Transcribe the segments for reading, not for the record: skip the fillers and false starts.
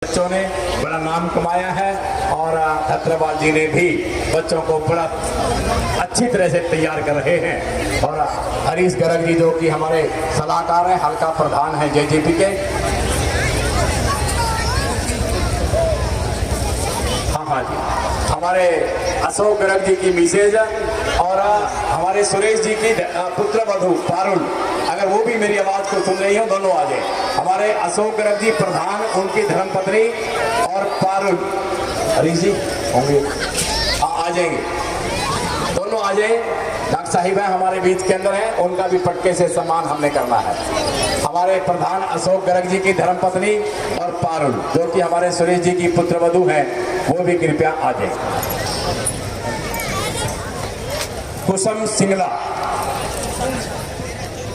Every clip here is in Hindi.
बच्चों ने बड़ा नाम कमाया है और छत्रपाल जी ने भी बच्चों को बड़ा अच्छी तरह से तैयार कर रहे हैं। और हरीश गर्ग जी जो कि हमारे सलाहकार हैं, हल्का प्रधान है जेजेपी के। हाँ जी, हमारे अशोक गर्ग जी की मिसेज और हमारे सुरेश जी की पुत्र वधू पारुल, अगर वो भी मेरी आवाज को सुन रही हो दोनों आ जाए। हमारे अशोक गर्ग जी प्रधान, उनकी धर्मपत्नी और पारुल हरीश जी होंगे, आ जाएंगे, दोनों आ जाए। डॉक्टर साहिब हैं हमारे बीच के अंदर हैं, उनका भी पटके से सम्मान हमने करना है। हमारे प्रधान अशोक गर्ग जी की धर्मपत्नी और पारुल जो कि हमारे सुरेश जी की पुत्रवधू हैं, वो भी कृपया आ जाए। कुसुम सिंगला,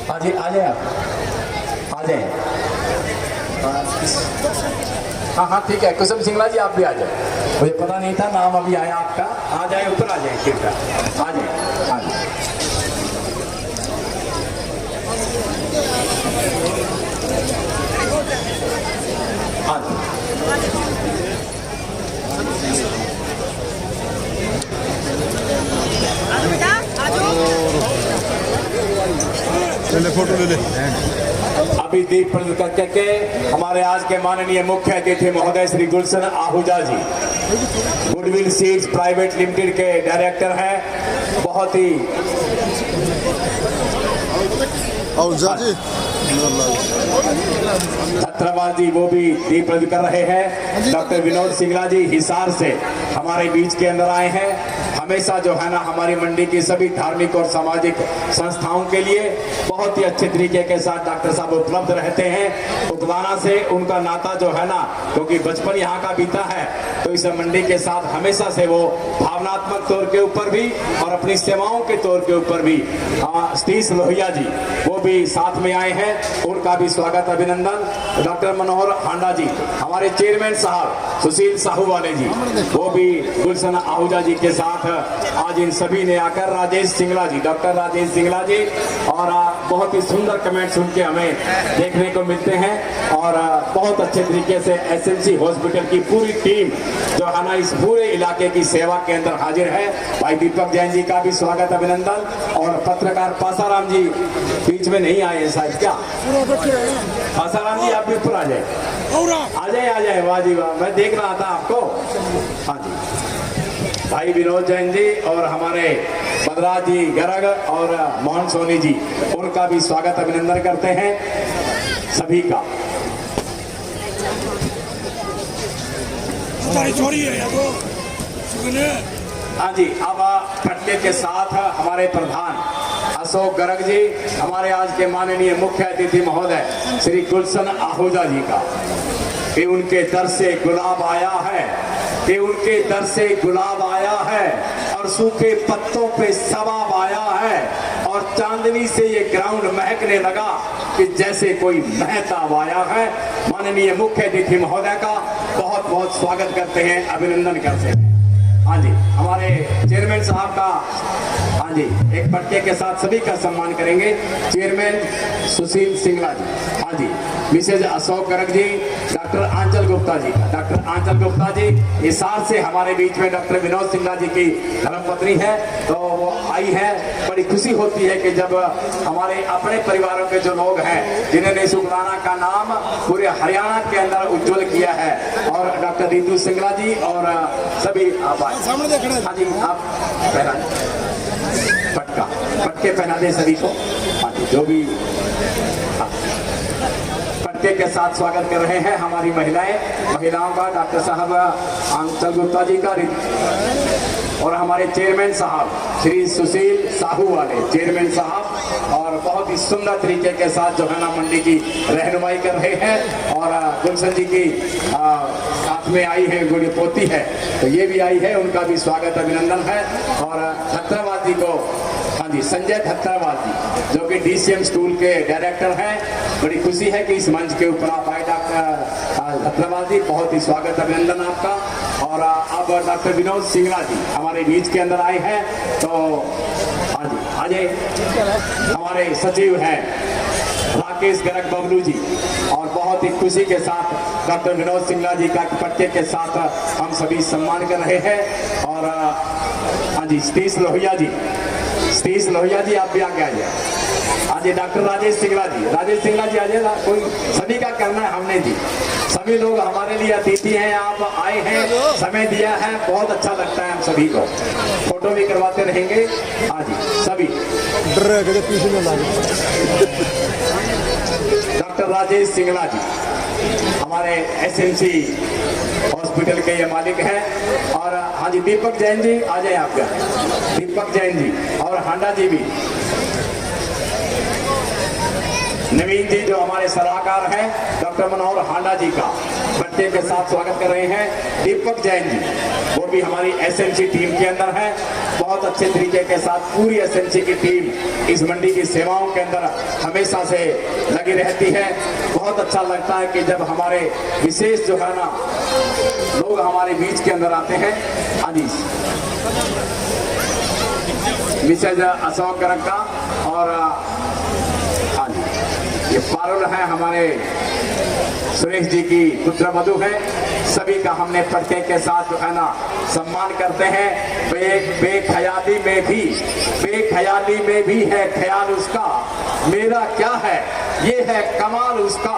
हाँ जी आ जाए, आप आ जाए। हाँ ठीक है, कुसुम सिंगला जी आप भी आ जाए। मुझे पता नहीं था नाम अभी आया आपका, आ जाए, ऊपर आ जाए, कृपया आ जाए, आ जाए। फोटो ले ले। अभी दीप प्रज्वलित करके हमारे आज के माननीय मुख्य अतिथि महोदय श्री गुलशन आहूजा जी, गुडविल सीड्स प्राइवेट लिमिटेड के डायरेक्टर हैं। बहुत ही छत्रपाल जी वो भी दीप प्रज्वलित कर रहे हैं। डॉक्टर विनोद सिंगला जी हिसार से हमारे बीच के अंदर आए हैं। हमेशा जो है ना हमारी मंडी की सभी धार्मिक और सामाजिक संस्थाओं के लिए बहुत ही अच्छे तरीके के साथ डॉक्टर साहब उपलब्ध रहते हैं। उतलाना से उनका नाता जो है ना, क्योंकि बचपन यहाँ का बीता है, तो इस मंडी के साथ हमेशा से वो भावनात्मक तौर के ऊपर भी और अपनी सेवाओं के तौर के ऊपर भी सतीश लोहिया जी वो भी साथ में आए हैं, उनका भी स्वागत अभिनंदन। डॉक्टर मनोहर हांडा जी, हमारे चेयरमैन साहब सुशील साहू वाले जी, वो भी गुलशन आहूजा जी के साथ आज इन सभी ने आकर, राजेश सिंगला जी, डॉक्टर राजेश सिंगला जी, और बहुत ही सुंदर कमेंट सुन के हमें देखने को मिलते हैं। और बहुत अच्छे तरीके से एसएमसी हॉस्पिटल की पूरी टीम जो है ना इस पूरे इलाके की सेवा के अंदर हाजिर है। भाई दीपक जैन जी का भी स्वागत अभिनंदन। और पत्रकार पासाराम जी बीच में नहीं आए शायद, क्या पासाराम जी आप भी ऊपर आ जाए, आ जाए, वाह जी वाह, मैं देख रहा था आपको। हाँ जी, भाई विनोद जैन जी और हमारे बदराज जी गर्ग और मोहन सोनी जी, उनका भी स्वागत अभिनंदन करते हैं सभी का। हाँ जी, अब पटके के साथ हमारे प्रधान अशोक गर्ग जी, हमारे आज के माननीय मुख्य अतिथि महोदय श्री गुलशन आहूजा जी का, कि उनके दर से गुलाब आया है, कि उनके दर से गुलाब आया है और सूखे पत्तों पे सवाब आया है और चांदनी से ये ग्राउंड महकने लगा कि जैसे कोई महताब आया है। माननीय मुख्य अतिथि महोदय का बहुत बहुत स्वागत करते हैं, अभिनंदन करते हैं। हाँ जी, हमारे चेयरमैन साहब का, हाँ जी, एक पटके के साथ सभी का सम्मान करेंगे। चेयरमैन सुशील सिंगला जी, हाँ जी, मिसेज अशोक गर्ग जी, डॉक्टर आंचल गुप्ता जी, डॉक्टर आंचल गुप्ता जी हिसार से हमारे बीच में डॉक्टर विनोद सिंगला जी की धर्मपत्नी है, तो वो आई है। बड़ी खुशी होती है कि जब हमारे अपने परिवारों के जो लोग हैं जिन्होंने शुक्राना का नाम पूरे हरियाणा के अंदर उज्जवल किया है, और डॉक्टर रितु सिंगला जी और सभी हाँ जी, आप पहना पटके पहना दे सभी को। हाँ जी, जो भी पटके के साथ स्वागत कर रहे हैं हमारी महिलाओं का, डॉक्टर साहब आंचल गुप्ता जी का, और हमारे चेयरमैन साहब श्री सुशील साहू वाले चेयरमैन साहब, और बहुत ही सुंदर तरीके के साथ जो है ना मंडी की रहनुमाई कर रहे हैं। और गुलशन जी की साथ में आई है, गुड़ी पोती है, तो ये भी आई है, उनका भी स्वागत अभिनंदन है। और छत्रपाल जी को, हाँ जी, संजय छत्रपाल जी जो कि डीसीएम स्कूल के डायरेक्टर हैं, बड़ी खुशी है कि इस मंच के ऊपर आप आए डॉक्टर छत्रपाल जी, बहुत ही स्वागत अभिनंदन आपका। और अब डॉक्टर विनोद सिंगला जी हमारे बीच के अंदर आए हैं, तो हाँ जी आ जाए। हमारे सचिव हैं राकेश गर्ग बबलू जी, और बहुत ही खुशी के साथ डॉक्टर विनोद सिंगला जी का पट्टे के साथ हम सभी सम्मान कर रहे हैं। और हाँ जी, सतीश लोहिया जी आप भी आगे आइए। हाँ जी, डॉक्टर राजेश सिंगला जी आ जाइए। कोई सभी का करना है हमने जी, सभी लोग हमारे लिए अतिथि हैं, आप आए हैं, समय दिया है, बहुत अच्छा लगता है हम सभी को। फोटो भी करवाते रहेंगे। हाँ जी, सभी डॉक्टर राजेश सिंगला जी हमारे SMC हॉस्पिटल के ये मालिक हैं। और हाँ जी, दीपक जैन जी आ जाए आप क्या, दीपक जैन जी और हांडा जी भी। नवीन जी जो हमारे सलाहकार हैं, डॉक्टर मनोहर हांडा जी का बच्चे के साथ स्वागत कर रहे हैं। दीपक जैन जी वो भी हमारी SMC टीम के अंदर है। बहुत अच्छे तरीके के साथ पूरी SMC की टीम इस मंडी की सेवाओं के अंदर हमेशा से लगी रहती है। बहुत अच्छा लगता है कि जब हमारे विशेष जो है ना लोग हमारे बीच के अंदर आते हैं। हाँ जी, मिसेज अशोक करक्का और हाँ जी, ये पारुल है हमारे सुरेश जी की पुत्र मधु है। सभी का हमने पट्टे के साथ जो है ना सम्मान करते हैं। बेख्याली में भी है ख्याल उसका, मेरा क्या है ये है कमाल उसका।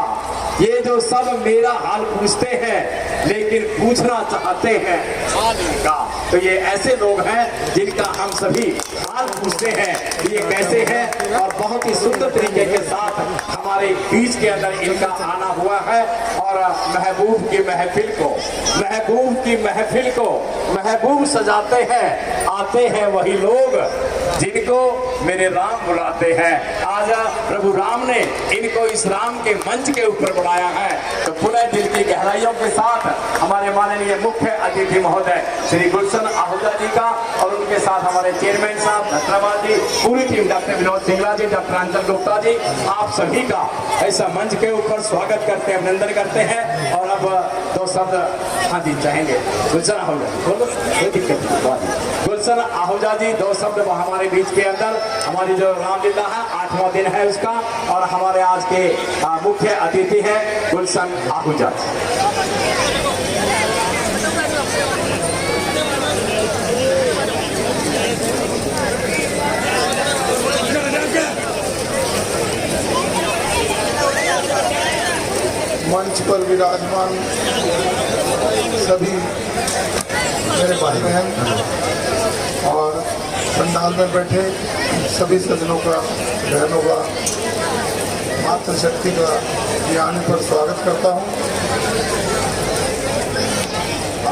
ये जो सब मेरा हाल पूछते हैं लेकिन पूछना चाहते हैं हाल इनका। तो ये ऐसे लोग हैं जिनका हम सभी हाल पूछते हैं ये कैसे हैं। और बहुत ही सुंदर तरीके के साथ हमारे बीच के अंदर इनका आना हुआ है। और महबूब की महफिल को महबूब सजाते हैं। आते हैं वही लोग जिनको मेरे राम बुलाते हैं। आज प्रभु राम ने इनको इस राम के मंच के ऊपर बुलाया है। तो पुनः दिल की गहराइयों के साथ हमारे माननीय मुख्य अतिथि महोदय श्री गुलशन आहूजा जी का और उनके साथ हमारे चेयरमैन साहब धन्यवाद जी, पूरी टीम, डॉक्टर विनोद सिंगला जी, डॉक्टर अंचल गुप्ता जी, आप सभी का ऐसा मंच के ऊपर स्वागत करते हैं, अभिनंदन करते हैं। और अब दो शब्द हाँ जी चाहेंगे गुलशन आहूजा, कोई दिक्कत नहीं, गुलशन आहूजा जी दो शब्द हमारे बीच के अंदर। हमारी जो रामलीला है 8वां दिन है उसका। और हमारे आज के मुख्य अतिथि हैं गुलशन आहूजा। मंच पर विराजमान सभी मेरे भाई बहन और पंडाल में बैठे सभी सज्जनों का, बहनों का, मातृशक्ति का ज्ञान पर स्वागत करता हूँ।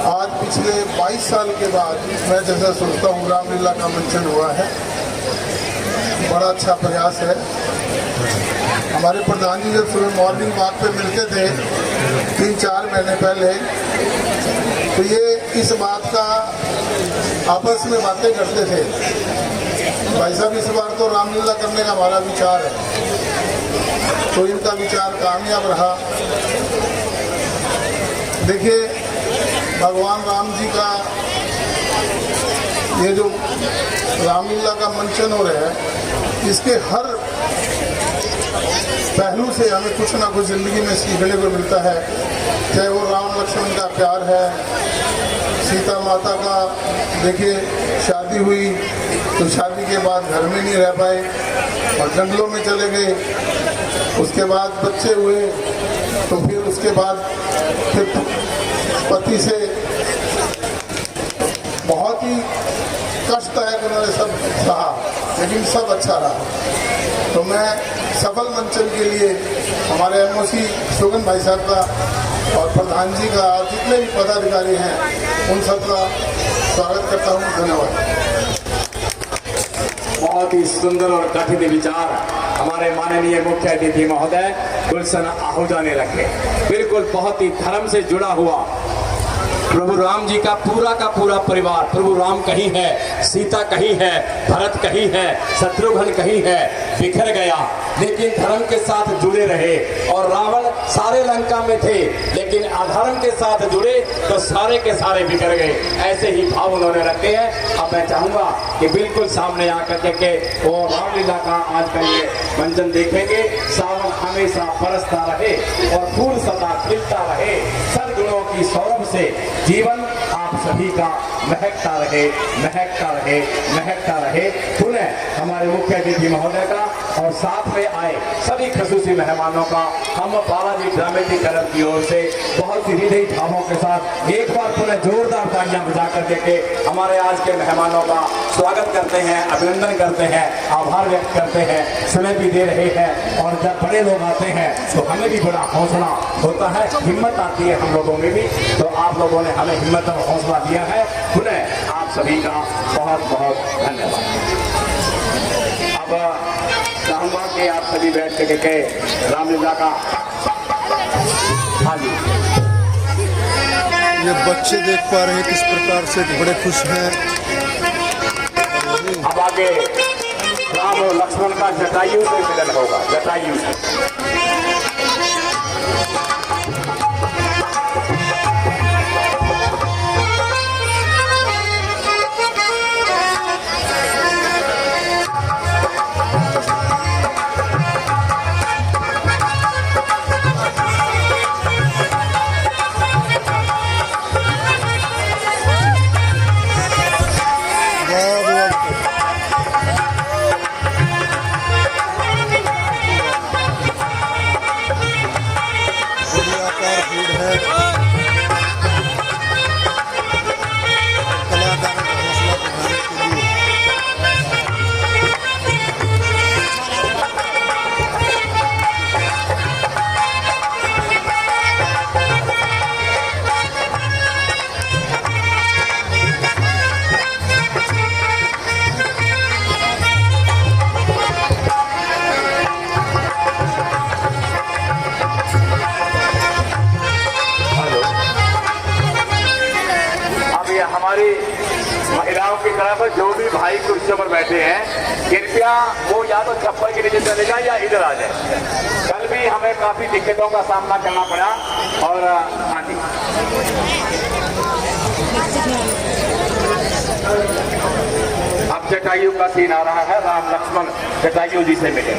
आज पिछले 22 साल के बाद मैं जैसा सोचता हूँ रामलीला का मंचन हुआ है। बड़ा अच्छा प्रयास है। हमारे प्रधान जी जब सुबह मॉर्निंग वॉक पे मिलते थे 3-4 महीने पहले, तो ये इस बात का आपस में बातें करते थे, भाई साहब इस बार तो रामलीला करने का हमारा विचार है। तो इनका विचार कामयाब रहा। देखिए भगवान राम जी का ये जो रामलीला का मंचन हो रहा है, इसके हर पहलू से हमें कुछ ना कुछ जिंदगी में सीखने को मिलता है। चाहे वो राम लक्ष्मण का प्यार है, सीता माता का, देखिए शादी हुई तो शादी के बाद घर में नहीं रह पाए और जंगलों में चले गए। उसके बाद बच्चे हुए तो फिर उसके बाद फिर पति से बहुत ही कष्टदायक उन्होंने सब सहा, लेकिन सब अच्छा रहा। तो मैं सफल मंचन के लिए हमारे MOC सुगन भाई साहब का और प्रधान जी का और जितने भी पदाधिकारी हैं उन सब का स्वागत करता हूँ। धन्यवाद। बहुत ही सुंदर और कथित विचार हमारे माननीय मुख्य अतिथि महोदय गुलशन आहूजा ने रखे। बिल्कुल बहुत ही धर्म से जुड़ा हुआ प्रभु राम जी का पूरा परिवार। प्रभु राम कहीं है, सीता कहीं है, भरत कहीं है, शत्रुघ्न कहीं है, बिखर गया, लेकिन धर्म के साथ जुड़े रहे। और रावण सारे लंका में थे, लेकिन अधर्म के साथ जुड़े तो सारे के सारे बिखर गए। ऐसे ही भाव उन्होंने रखे हैं। अब मैं चाहूंगा कि बिल्कुल सामने आकर के वो रामलीला का आज का ये मंचन देखेंगे। सावन हमेशा बरसता रहे और फूल सदा खिलता रहे, सद्गुणों की सौरभ से जीवन आप सभी का महकता रहे, महकता रहे, महकता रहे। पुनः हमारे मुख्य अतिथि महोदय का और साथ में आए सभी खसूसी मेहमानों का हम बालाजी ड्रामेटिक क्लब की ओर से बहुत ही हृदय भावों के साथ एक बार पुनः जोरदार तालियां बजा कर देके हमारे आज के मेहमानों का स्वागत करते हैं, अभिनंदन करते हैं, आभार व्यक्त करते हैं, सुने भी दे रहे हैं। और जब बड़े लोग आते हैं तो हमें भी बड़ा हौसला होता है, हिम्मत आती है हम लोगों में भी। तो आप लोगों ने हमें हिम्मत और हौसला दिया है। पुनः आप सभी का बहुत बहुत धन्यवाद। अब चाहूंगा कि आप सभी बैठ के रामलीला का, हाँ जी, ये बच्चे देख पा रहे हैं किस प्रकार से बड़े खुश हैं। अब आगे राम और लक्ष्मण का जटायु से मिलन होगा, जटायु से। हमारी महिलाओं की तरफ जो भी भाई कुर्सियों पर बैठे हैं, कृपया वो या तो छप्पर के नीचे चले जाए या इधर आ जाए। कल भी हमें काफी दिक्कतों का सामना करना पड़ा। और हाँ जी, अब जटायु का सीन आ रहा है। राम लक्ष्मण जटायु जी से मिले।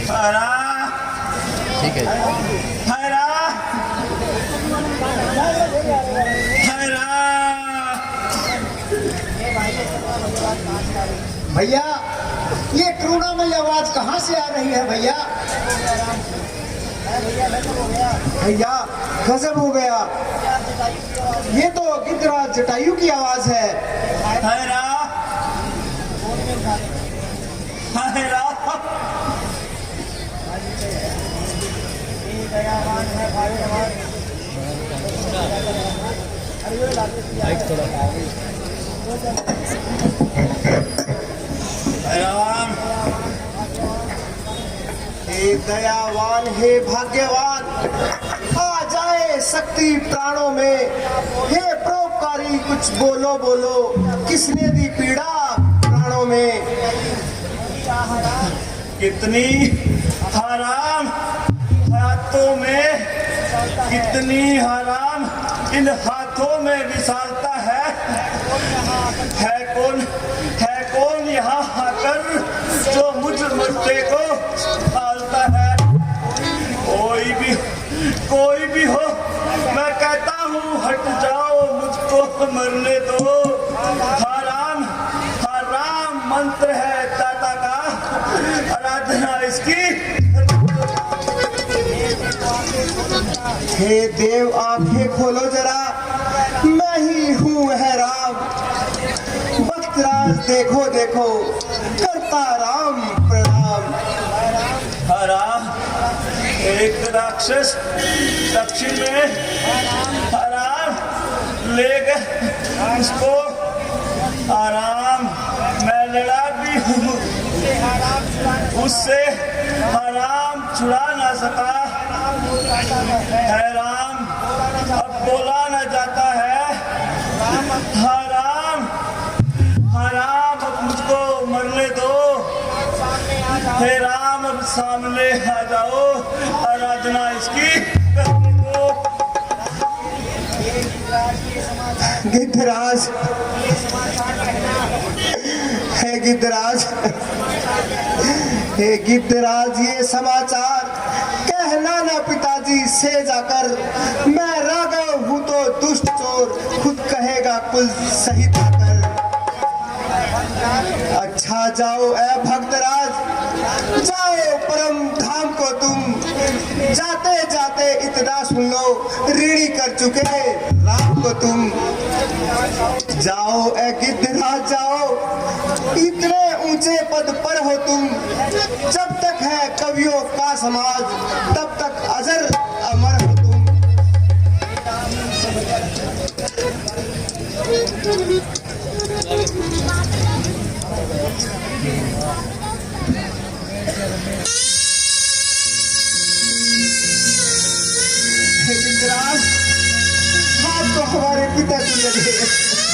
हरा ठीक है। हरा हरा। भैया ये करुणामयी आवाज कहाँ से आ रही है भैया? भैया गजब हो गया, ये तो गिद्धराज जटायु की आवाज है। हरा हरा। राम हे दयावान, हे भाग्यवान, आ जाए शक्ति प्राणों में। हे परोपकारी कुछ बोलो बोलो, किसने दी पीड़ा प्राणों में? कितनी हराम हाथों में, कितनी हराम इन हाथों में विशालता है कौन यहाँ आकर जो मुझ मुद्दे को पालता है? कोई भी हो, मैं कहता हूँ हट जाओ, मुझको मरने दो। हराम मंत्र है दाता का, आराधना इसकी। हे देव आंखें खोलो जरा, मैं ही हूँ हैरान। भक्तराज देखो देखो, करता राम प्रणाम। हराम एक राक्षस दक्षिण में हराम ले गए उसको। हराम मैं लड़ा भी हूँ उससे, हराम छुड़ा ना सका। हराम अब बोला न जाता है। हराम अब मुझको मरने दो। हे राम अब सामने आ जाओ, आराधना इसकी करने दो। गिद्धराज, हे गिद्धराज, हे गिद्धराज, ये समाचार कहना ना पिताजी से जाकर। मैं राघव हूँ तो दुष्ट चोर, खुद कहेगा कुल सहित आकर। अच्छा जाओ ए भक्तराज, जाओ परम धाम को तुम। जाते जाते इतना सुन लो, ऋणी कर चुके राम को तुम। जाओ ए गिद्धराज जाओ, इतने ऊंचे पद पर हो तुम। जब तक है कवियों का समाज, तब तक अजर अमर हो तुम। गिद्धराज, आप तो हमारे पिता तुल्य थे।